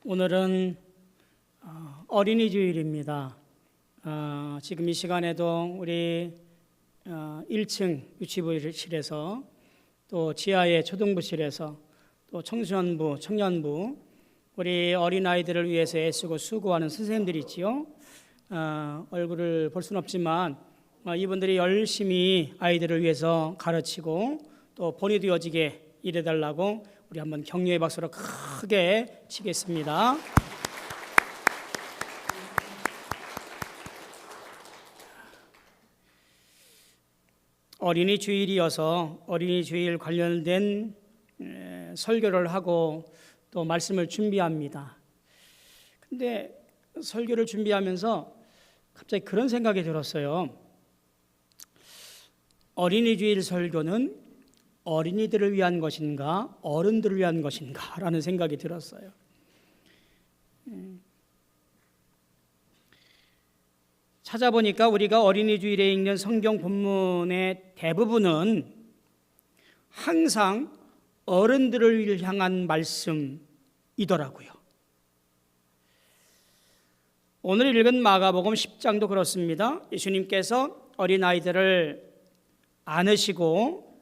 오늘은 어린이 주일입니다. 지금 이 시간에도 우리 1층 유치부실에서 또 지하의 초등부실에서 또 청소년부, 청년부 우리 어린아이들을 위해서 애쓰고 수고하는 선생님들이 있지요. 얼굴을 볼 수는 없지만 이분들이 열심히 아이들을 위해서 가르치고 또 본이 되어지게 일해달라고 우리 한번 격려의 박수로 크게 치겠습니다. 어린이 주일이어서 어린이 주일 관련된 설교를 하고 또 말씀을 준비합니다. 근데 설교를 준비하면서 갑자기 그런 생각이 들었어요. 어린이 주일 설교는 어린이들을 위한 것인가 어른들을 위한 것인가 라는 생각이 들었어요. 찾아보니까 우리가 어린이 주일에 읽는 성경 본문의 대부분은 항상 어른들을 향한 말씀이더라고요. 오늘 읽은 마가복음 10장도 그렇습니다. 예수님께서 어린아이들을 안으시고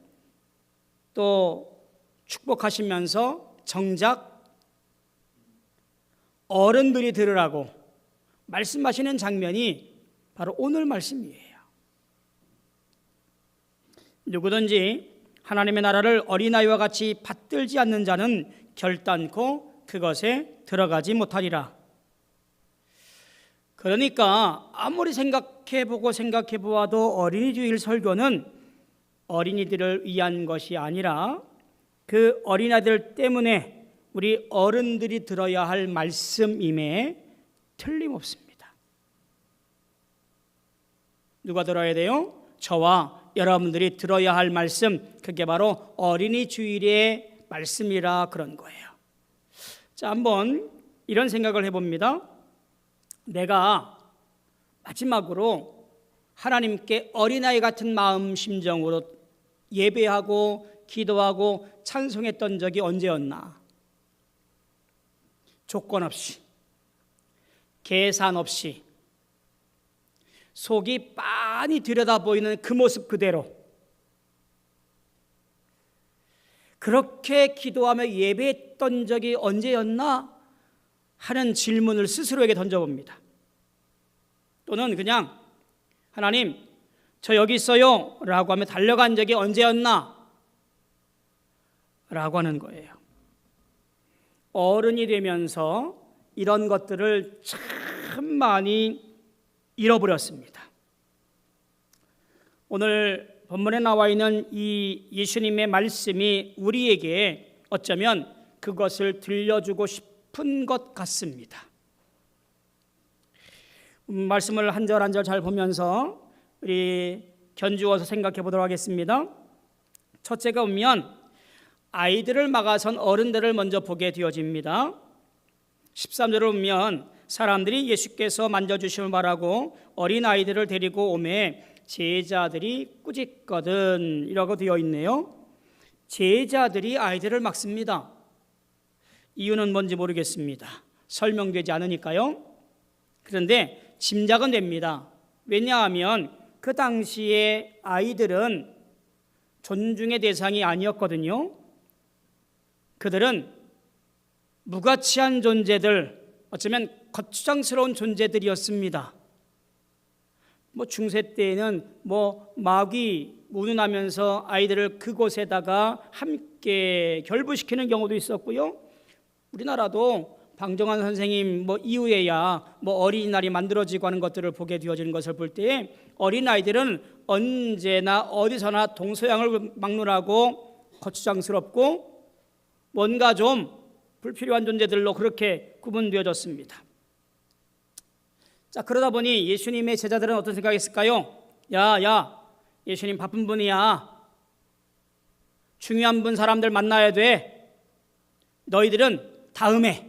또 축복하시면서 정작 어른들이 들으라고 말씀하시는 장면이 바로 오늘 말씀이에요. 누구든지 하나님의 나라를 어린아이와 같이 받들지 않는 자는 결단코 그것에 들어가지 못하리라. 그러니까 아무리 생각해보고 생각해보아도 어린이 주일 설교는 어린이들을 위한 것이 아니라 그 어린아이들 때문에 우리 어른들이 들어야 할 말씀임에 틀림없습니다. 누가 들어야 돼요? 저와 여러분들이 들어야 할 말씀, 그게 바로 어린이 주일의 말씀이라 그런 거예요. 자, 한번 이런 생각을 해봅니다. 내가 마지막으로 하나님께 어린아이 같은 마음 심정으로 예배하고 기도하고 찬송했던 적이 언제였나? 조건 없이, 계산 없이, 속이 빤히 들여다보이는 그 모습 그대로 그렇게 기도하며 예배했던 적이 언제였나 하는 질문을 스스로에게 던져봅니다. 또는 그냥 하나님 저 여기 있어요 라고 하며 달려간 적이 언제였나 라고 하는 거예요. 어른이 되면서 이런 것들을 참 많이 잃어버렸습니다. 오늘 본문에 나와 있는 이 예수님의 말씀이 우리에게 어쩌면 그것을 들려주고 싶은 것 같습니다. 말씀을 한 절 한 절 잘 보면서 우리 견주어서 생각해 보도록 하겠습니다. 첫째가 보면 아이들을 막아선 어른들을 먼저 보게 되어집니다. 13절을 보면 사람들이 예수께서 만져주심을 바라고 어린아이들을 데리고 오매 제자들이 꾸짖거든 이라고 되어 있네요. 제자들이 아이들을 막습니다. 이유는 뭔지 모르겠습니다. 설명되지 않으니까요. 그런데 짐작은 됩니다. 왜냐하면 그 당시에 아이들은 존중의 대상이 아니었거든요. 그들은 무가치한 존재들, 어쩌면 거추장스러운 존재들이었습니다. 중세 때에는 마귀 운운하면서 아이들을 그곳에다가 함께 결부시키는 경우도 있었고요. 우리나라도 방정환 선생님 이후에야 어린이날이 만들어지고 하는 것들을 보게 되어지는 것을 볼 때에 어린아이들은 언제나 어디서나 동서양을 막론하고 거추장스럽고 뭔가 좀 불필요한 존재들로 그렇게 구분되어졌습니다. 자, 그러다 보니 예수님의 제자들은 어떤 생각이 있을까요? 야, 예수님 바쁜 분이야. 중요한 분 사람들 만나야 돼. 너희들은 다음에.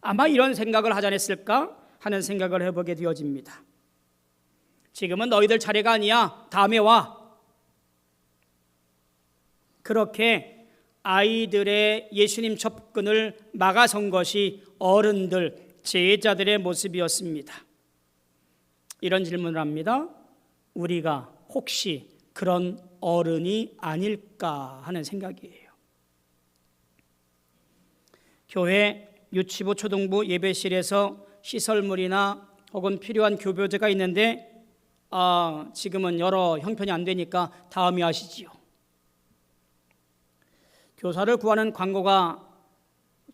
아마 이런 생각을 하지 않았을까 하는 생각을 해보게 되어집니다. 지금은 너희들 차례가 아니야. 다음에 와. 그렇게 아이들의 예수님 접근을 막아선 것이 어른들, 제자들의 모습이었습니다. 이런 질문을 합니다. 우리가 혹시 그런 어른이 아닐까 하는 생각이에요. 교회 유치부, 초등부 예배실에서 시설물이나 혹은 필요한 교보제가 있는데 지금은 여러 형편이 안 되니까 다음에 하시지요. 교사를 구하는 광고가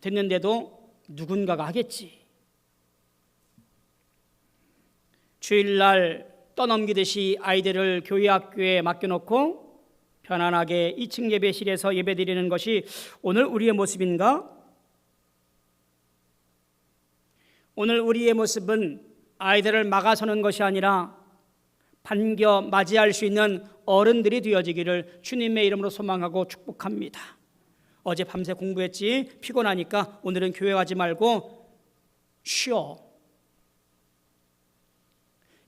됐는데도 누군가가 하겠지. 주일날 떠넘기듯이 아이들을 교회 학교에 맡겨놓고 편안하게 2층 예배실에서 예배드리는 것이 오늘 우리의 모습인가? 오늘 우리의 모습은 아이들을 막아서는 것이 아니라 반겨 맞이할 수 있는 어른들이 되어지기를 주님의 이름으로 소망하고 축복합니다. 어제 밤새 공부했지, 피곤하니까 오늘은 교회 가지 말고 쉬어.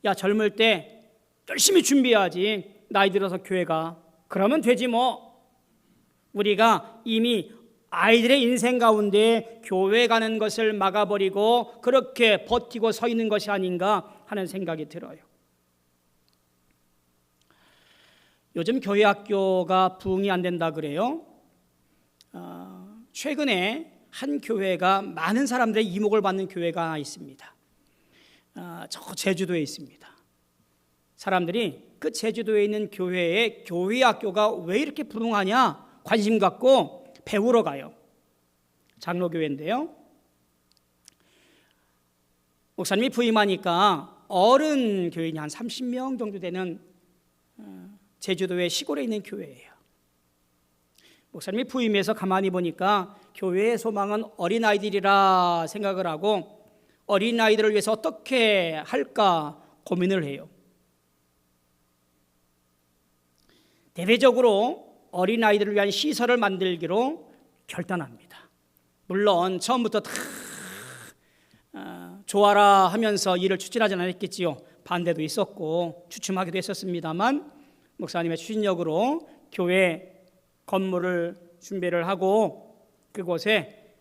야, 젊을 때 열심히 준비해야지. 나이 들어서 교회 가. 그러면 되지 뭐. 우리가 이미 아이들의 인생 가운데 교회 가는 것을 막아버리고 그렇게 버티고 서 있는 것이 아닌가 하는 생각이 들어요. 요즘 교회 학교가 부흥이 안 된다 그래요. 최근에 한 교회가 많은 사람들의 이목을 받는 교회가 하나 있습니다. 저 제주도에 있습니다. 사람들이 그 제주도에 있는 교회에 교회 학교가 왜 이렇게 부흥하냐 관심 갖고 배우러 가요. 장로교회인데요. 목사님이 부임하니까 어른 교인이 한 30명 정도 되는 제주도의 시골에 있는 교회예요. 목사님이 부임해서 가만히 보니까 교회의 소망은 어린아이들이라 생각을 하고 어린아이들을 위해서 어떻게 할까 고민을 해요. 대대적으로 어린아이들을 위한 시설을 만들기로 결단합니다. 물론 처음부터 다 좋아라 하면서 일을 추진하지는 않았겠지요. 반대도 있었고 주춤하기도 했었습니다만 목사님의 추진력으로 교회 건물을 준비를 하고 그곳에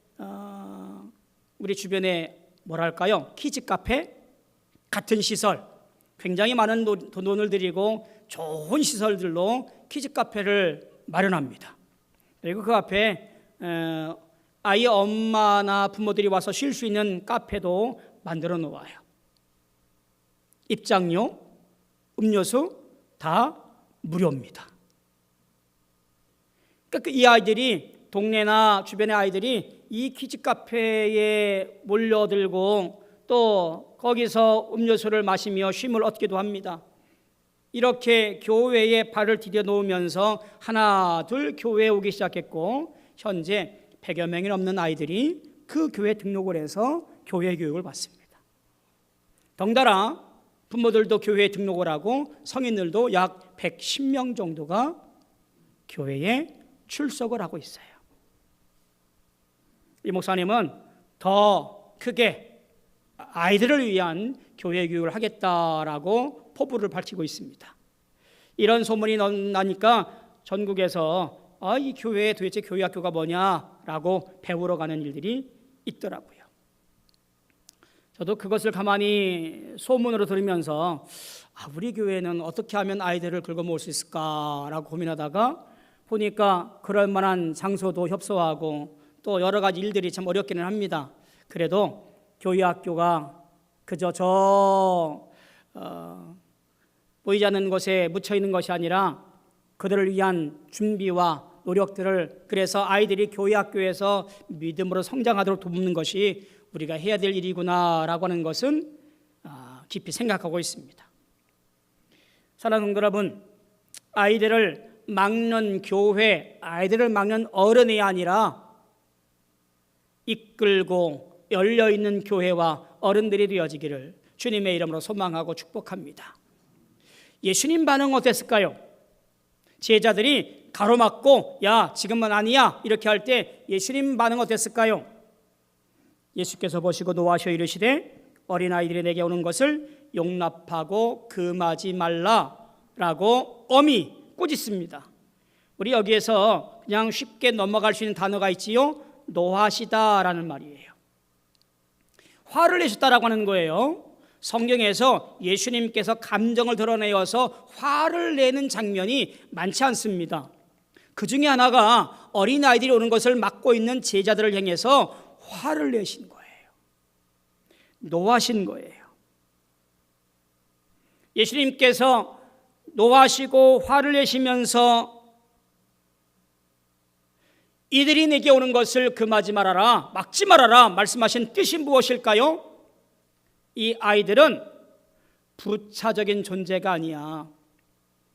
우리 주변에 뭐랄까요? 키즈 카페 같은 시설, 굉장히 많은 돈을 들이고 좋은 시설들로 키즈 카페를 마련합니다. 그리고 그 앞에 아이 엄마나 부모들이 와서 쉴 수 있는 카페도 만들어 놓아요. 입장료, 음료수 다 무료입니다. 그러니까 이 아이들이 동네나 주변의 아이들이 이 키즈 카페에 몰려들고 또 거기서 음료수를 마시며 쉼을 얻기도 합니다. 이렇게 교회에 발을 디뎌 놓으면서 하나 둘 교회에 오기 시작했고 현재 100여 명이 넘는 아이들이 그 교회에 등록을 해서 교회 교육을 받습니다. 덩달아 부모들도 교회에 등록을 하고 성인들도 약 110명 정도가 교회에 출석을 하고 있어요. 이 목사님은 더 크게 아이들을 위한 교회 교육을 하겠다라고 포부를 밝히고 있습니다. 이런 소문이 나니까 전국에서 이 교회에 도대체 교회 학교가 뭐냐라고 배우러 가는 일들이 있더라고요. 저도 그것을 가만히 소문으로 들으면서 우리 교회는 어떻게 하면 아이들을 긁어모을 수 있을까라고 고민하다가 보니까 그럴 만한 장소도 협소하고 또 여러 가지 일들이 참 어렵기는 합니다. 그래도 교회 학교가 그저 보이지 않는 곳에 묻혀 있는 것이 아니라 그들을 위한 준비와 노력들을 그래서 아이들이 교회 학교에서 믿음으로 성장하도록 돕는 것이 우리가 해야 될 일이구나라고 하는 것은 깊이 생각하고 있습니다. 사랑하는 성도 여러분, 아이들을 막는 교회, 아이들을 막는 어른이 아니라 이끌고 열려있는 교회와 어른들이 되어지기를 주님의 이름으로 소망하고 축복합니다. 예수님 반응 어땠을까요? 제자들이 가로막고 야 지금은 아니야 이렇게 할 때 예수님 반응 어땠을까요? 예수께서 보시고 노하셔 이르시되 어린아이들이 내게 오는 것을 용납하고 금하지 말라라고 엄히 꾸짖습니다. 우리 여기에서 그냥 쉽게 넘어갈 수 있는 단어가 있지요. 노하시다라는 말이에요. 화를 내셨다라고 하는 거예요. 성경에서 예수님께서 감정을 드러내어서 화를 내는 장면이 많지 않습니다. 그 중에 하나가 어린아이들이 오는 것을 막고 있는 제자들을 향해서 화를 내신 거예요. 노하신 거예요. 예수님께서 노하시고 화를 내시면서 이들이 내게 오는 것을 금하지 말아라, 막지 말아라 말씀하신 뜻이 무엇일까요? 이 아이들은 부차적인 존재가 아니야.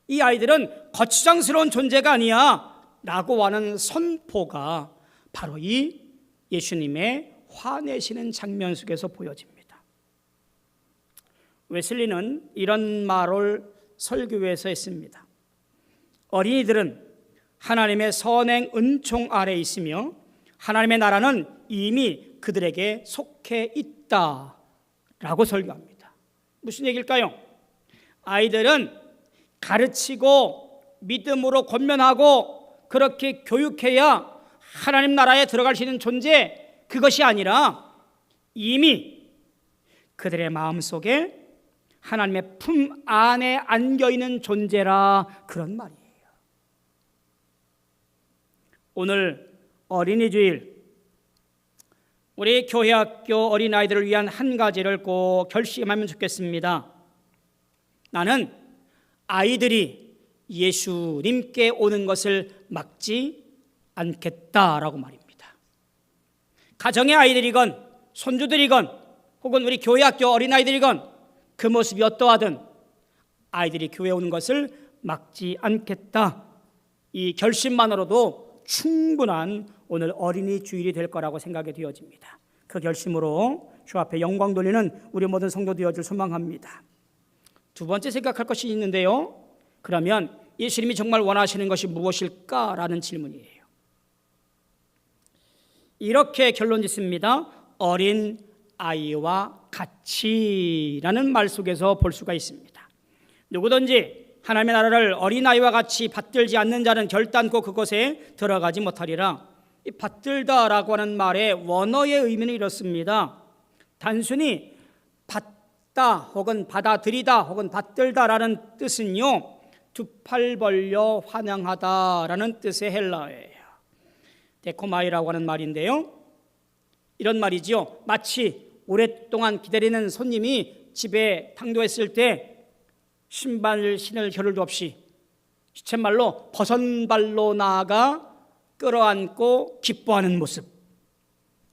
이 아이들은 거추장스러운 존재가 아니야 라고 하는 선포가 바로 이 예수님의 화내시는 장면 속에서 보여집니다. 웨슬리는 이런 말을 설교에서 했습니다. 어린이들은 하나님의 선행 은총 아래에 있으며 하나님의 나라는 이미 그들에게 속해 있다라고 설교합니다. 무슨 얘기일까요? 아이들은 가르치고 믿음으로 권면하고 그렇게 교육해야 하나님 나라에 들어갈 수 있는 존재, 그것이 아니라 이미 그들의 마음속에 하나님의 품 안에 안겨있는 존재라, 그런 말이에요. 오늘 어린이 주일, 우리 교회학교 어린아이들을 위한 한 가지를 꼭 결심하면 좋겠습니다. 나는 아이들이 예수님께 오는 것을 막지 않겠다라고 말입니다. 가정의 아이들이건 손주들이건 혹은 우리 교회학교 어린아이들이건 그 모습이 어떠하든 아이들이 교회에 오는 것을 막지 않겠다, 이 결심만으로도 충분한 오늘 어린이 주일이 될 거라고 생각이 되어집니다. 그 결심으로 주 앞에 영광 돌리는 우리 모든 성도 되어줄 소망합니다. 두 번째 생각할 것이 있는데요, 그러면 예수님이 정말 원하시는 것이 무엇일까라는 질문이에요. 이렇게 결론 짓습니다. 어린 아이와 같이라는 말 속에서 볼 수가 있습니다. 누구든지 하나님의 나라를 어린아이와 같이 받들지 않는 자는 결단코 그곳에 들어가지 못하리라. 이 받들다라고 하는 말의 원어의 의미는 이렇습니다. 단순히 받다 혹은 받아들이다 혹은 받들다라는 뜻은요, 두 팔 벌려 환영하다라는 뜻의 헬라어예요. 데코마이라고 하는 말인데요, 이런 말이죠. 마치 오랫동안 기다리는 손님이 집에 당도했을 때 신발을 신을 겨를도 없이 시쳇말로 버선발로 나아가 끌어안고 기뻐하는 모습,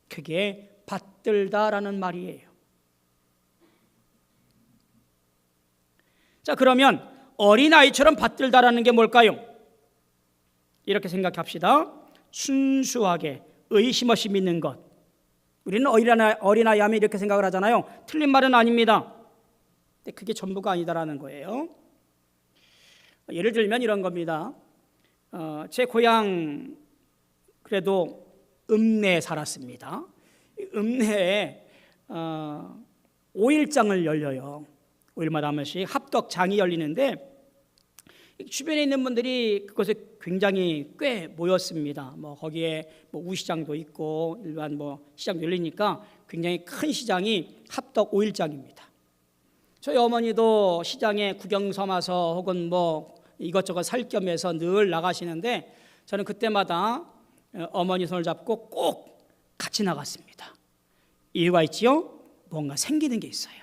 그게 받들다라는 말이에요. 자, 그러면 어린아이처럼 받들다라는 게 뭘까요? 이렇게 생각합시다. 순수하게 의심 없이 믿는 것. 우리는 어린아이 하면 이렇게 생각을 하잖아요. 틀린 말은 아닙니다. 근데 그게 전부가 아니다라는 거예요. 예를 들면 이런 겁니다. 제 고향 그래도 읍내에 살았습니다. 읍내에 5일장을 열려요. 5일마다 한 번씩 합덕장이 열리는데 주변에 있는 분들이 그곳에 굉장히 꽤 모였습니다. 거기에 우시장도 있고 일반 시장도 열리니까 굉장히 큰 시장이 합덕 5일장입니다. 저희 어머니도 시장에 구경 삼아서 혹은 이것저것 살 겸해서 늘 나가시는데 저는 그때마다 어머니 손을 잡고 꼭 같이 나갔습니다. 이유가 있지요? 뭔가 생기는 게 있어요.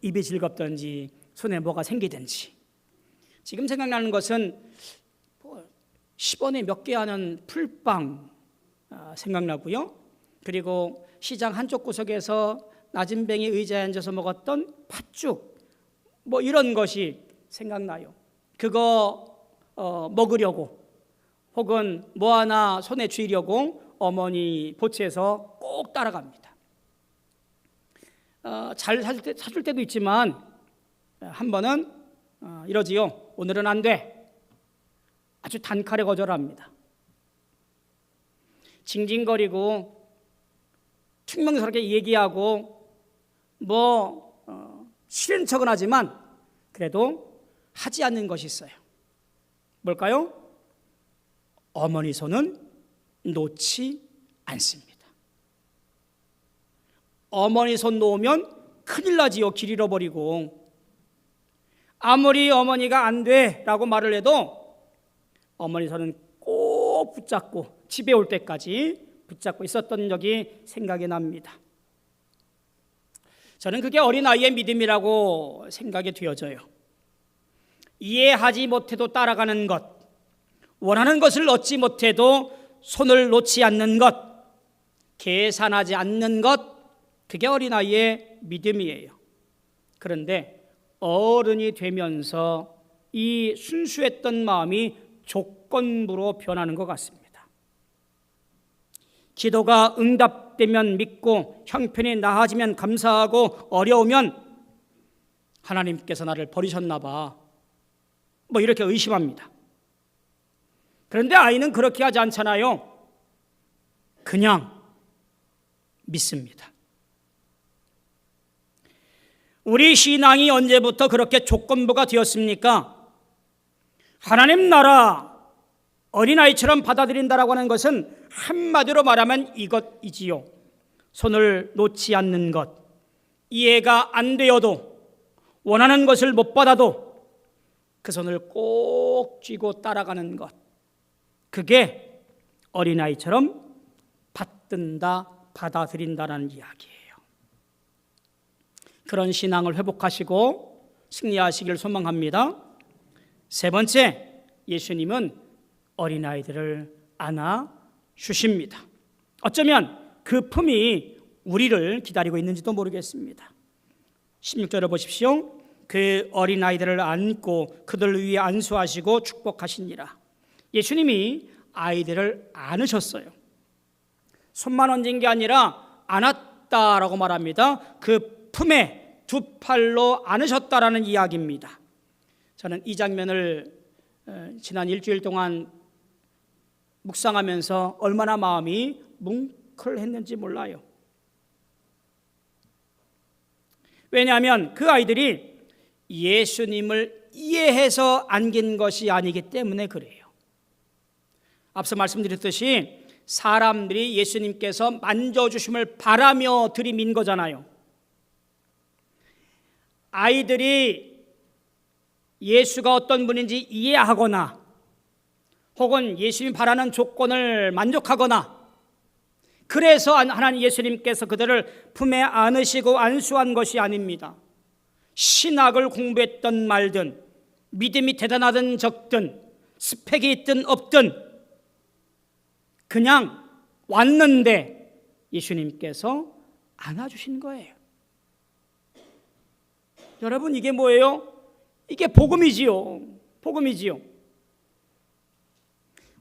입이 즐겁든지 손에 뭐가 생기든지. 지금 생각나는 것은 10원에 몇 개 하는 풀빵 생각나고요. 그리고 시장 한쪽 구석에서 낮은 뱅이 의자에 앉아서 먹었던 팥죽, 이런 것이 생각나요. 그거 먹으려고 혹은 뭐 하나 손에 쥐려고 어머니 보채에서 꼭 따라갑니다. 잘 사줄 때도 있지만 한 번은 이러지요. 오늘은 안 돼. 아주 단칼에 거절합니다. 징징거리고 퉁명스럽게 얘기하고 싫은 척은 하지만 그래도 하지 않는 것이 있어요. 뭘까요? 어머니 손은 놓지 않습니다. 어머니 손 놓으면 큰일 나지요. 길 잃어버리고. 아무리 어머니가 안 돼라고 말을 해도 어머니 손은 꼭 붙잡고 집에 올 때까지 붙잡고 있었던 적이 생각이 납니다. 저는 그게 어린아이의 믿음이라고 생각이 되어져요. 이해하지 못해도 따라가는 것, 원하는 것을 얻지 못해도 손을 놓지 않는 것, 계산하지 않는 것, 그게 어린아이의 믿음이에요. 그런데 어른이 되면서 이 순수했던 마음이 조건부로 변하는 것 같습니다. 기도가 응답되면 믿고 형편이 나아지면 감사하고 어려우면 하나님께서 나를 버리셨나 봐, 뭐 이렇게 의심합니다. 그런데 아이는 그렇게 하지 않잖아요. 그냥 믿습니다. 우리 신앙이 언제부터 그렇게 조건부가 되었습니까? 하나님 나라 어린아이처럼 받아들인다라고 하는 것은 한마디로 말하면 이것이지요. 손을 놓지 않는 것, 이해가 안 되어도 원하는 것을 못 받아도 그 손을 꼭 쥐고 따라가는 것, 그게 어린아이처럼 받든다, 받아들인다라는 이야기예요. 그런 신앙을 회복하시고 승리하시길 소망합니다. 세 번째, 예수님은 어린아이들을 안아주십니다. 어쩌면 그 품이 우리를 기다리고 있는지도 모르겠습니다. 16절을 보십시오. 그 어린아이들을 안고 그들 위에 안수하시고 축복하시니라. 예수님이 아이들을 안으셨어요. 손만 얹은 게 아니라 안았다라고 말합니다. 그 품에 두 팔로 안으셨다라는 이야기입니다. 저는 이 장면을 지난 일주일 동안 묵상하면서 얼마나 마음이 뭉클했는지 몰라요. 왜냐하면 그 아이들이 예수님을 이해해서 안긴 것이 아니기 때문에 그래요. 앞서 말씀드렸듯이 사람들이 예수님께서 만져주심을 바라며 들이민 거잖아요. 아이들이 예수가 어떤 분인지 이해하거나 혹은 예수님이 바라는 조건을 만족하거나 그래서 하나님 예수님께서 그들을 품에 안으시고 안수한 것이 아닙니다. 신학을 공부했던 말든 믿음이 대단하든 적든 스펙이 있든 없든 그냥 왔는데 예수님께서 안아주신 거예요. 여러분, 이게 뭐예요? 이게 복음이지요. 복음이지요.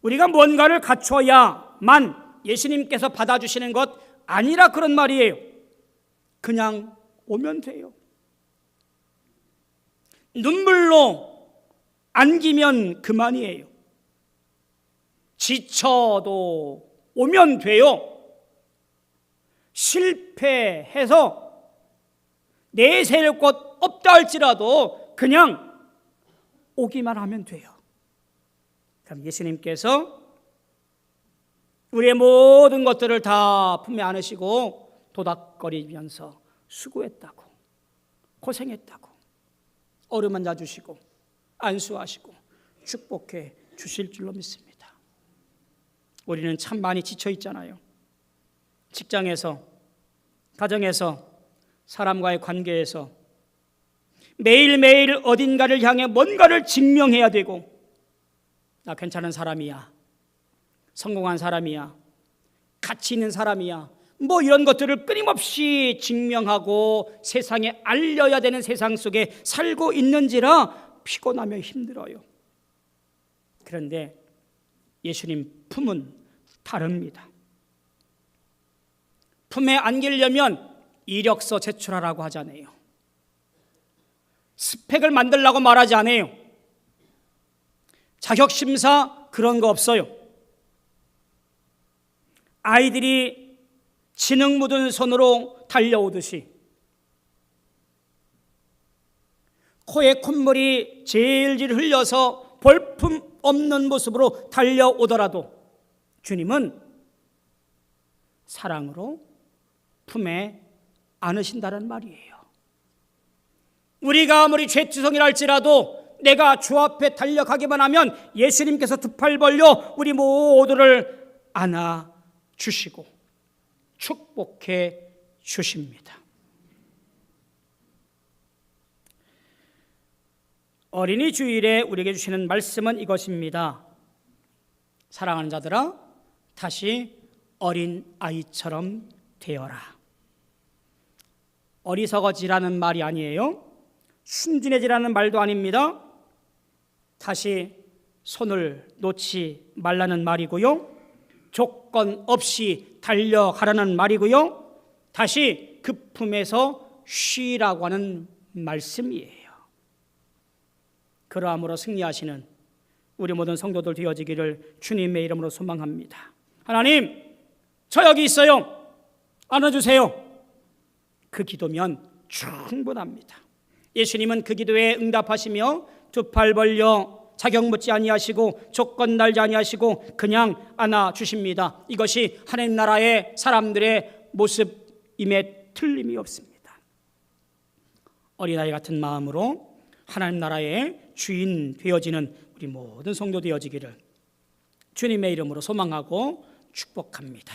우리가 뭔가를 갖춰야만 예수님께서 받아주시는 것 아니라 그런 말이에요. 그냥 오면 돼요. 눈물로 안기면 그만이에요. 지쳐도 오면 돼요. 실패해서 내세울 곳 없다 할지라도 그냥 오기만 하면 돼요. 그럼 예수님께서 우리의 모든 것들을 다 품에 안으시고 도닥거리면서 수고했다고, 고생했다고 어루만져 주시고 안수하시고 축복해 주실 줄로 믿습니다. 우리는 참 많이 지쳐 있잖아요. 직장에서, 가정에서, 사람과의 관계에서 매일매일 어딘가를 향해 뭔가를 증명해야 되고, 나 괜찮은 사람이야, 성공한 사람이야, 가치 있는 사람이야, 뭐 이런 것들을 끊임없이 증명하고 세상에 알려야 되는 세상 속에 살고 있는지라 피곤하며 힘들어요. 그런데 예수님 품은 다릅니다. 품에 안기려면 이력서 제출하라고 하잖아요. 스펙을 만들라고 말하지 않아요. 자격심사 그런 거 없어요. 아이들이 지능 묻은 손으로 달려오듯이 코에 콧물이 질질 흘려서 볼품 없는 모습으로 달려오더라도 주님은 사랑으로 품에 안으신다는 말이에요. 우리가 아무리 죄투성이라 할지라도 내가 주 앞에 달려가기만 하면 예수님께서 두 팔 벌려 우리 모두를 안아주시고 축복해 주십니다. 어린이 주일에 우리에게 주시는 말씀은 이것입니다. 사랑하는 자들아, 다시 어린 아이처럼 되어라. 어리석어지라는 말이 아니에요. 순진해지라는 말도 아닙니다. 다시 손을 놓지 말라는 말이고요. 조건 없이 달려가라는 말이고요. 다시 그 품에서 쉬라고 하는 말씀이에요. 그러함으로 승리하시는 우리 모든 성도들 되어지기를 주님의 이름으로 소망합니다. 하나님, 저 여기 있어요. 안아주세요. 그 기도면 충분합니다. 예수님은 그 기도에 응답하시며 두 팔 벌려 자격 묻지 아니하시고 조건 달지 아니하시고 그냥 안아주십니다. 이것이 하나님 나라의 사람들의 모습임에 틀림이 없습니다. 어린아이 같은 마음으로 하나님 나라의 주인 되어지는 우리 모든 성도 되어지기를 주님의 이름으로 소망하고 축복합니다.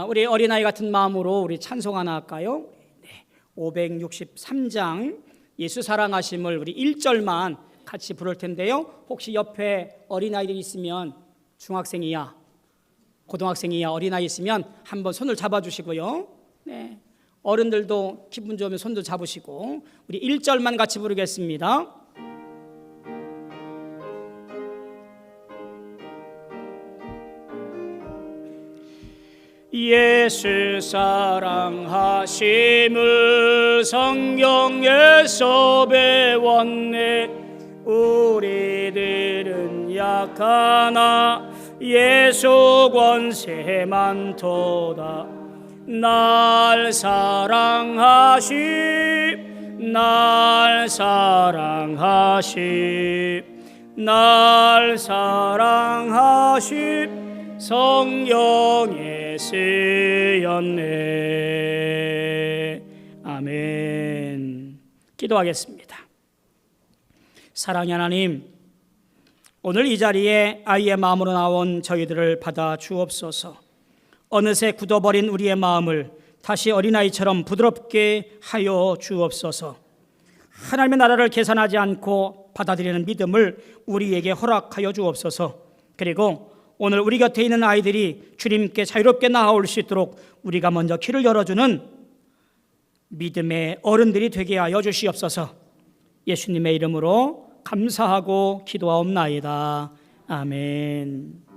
우리 어린아이 같은 마음으로 우리 찬송 하나 할까요? 563장 예수 사랑하심을 우리 1절만 같이 부를 텐데요. 혹시 옆에 어린아이들이 있으면 중학생이야, 고등학생이야, 어린아이 있으면 한번 손을 잡아주시고요. 네. 어른들도 기분 좋으면 손도 잡으시고 우리 1절만 같이 부르겠습니다. 예수 사랑하심을 성경에서 배웠네. 우리들은 약하나 예수 권세 많도다. 날 사랑하심, 날 사랑하심, 날 사랑하심 성경에 쓰였네. 아멘. 기도하겠습니다. 사랑의 하나님, 오늘 이 자리에 아이의 마음으로 나온 저희들을 받아 주옵소서. 어느새 굳어버린 우리의 마음을 다시 어린아이처럼 부드럽게 하여 주옵소서. 하나님의 나라를 계산하지 않고 받아들이는 믿음을 우리에게 허락하여 주옵소서. 그리고 오늘 우리 곁에 있는 아이들이 주님께 자유롭게 나아올 수 있도록 우리가 먼저 길을 열어주는 믿음의 어른들이 되게 하여 주시옵소서. 예수님의 이름으로 감사하고 기도하옵나이다. 아멘.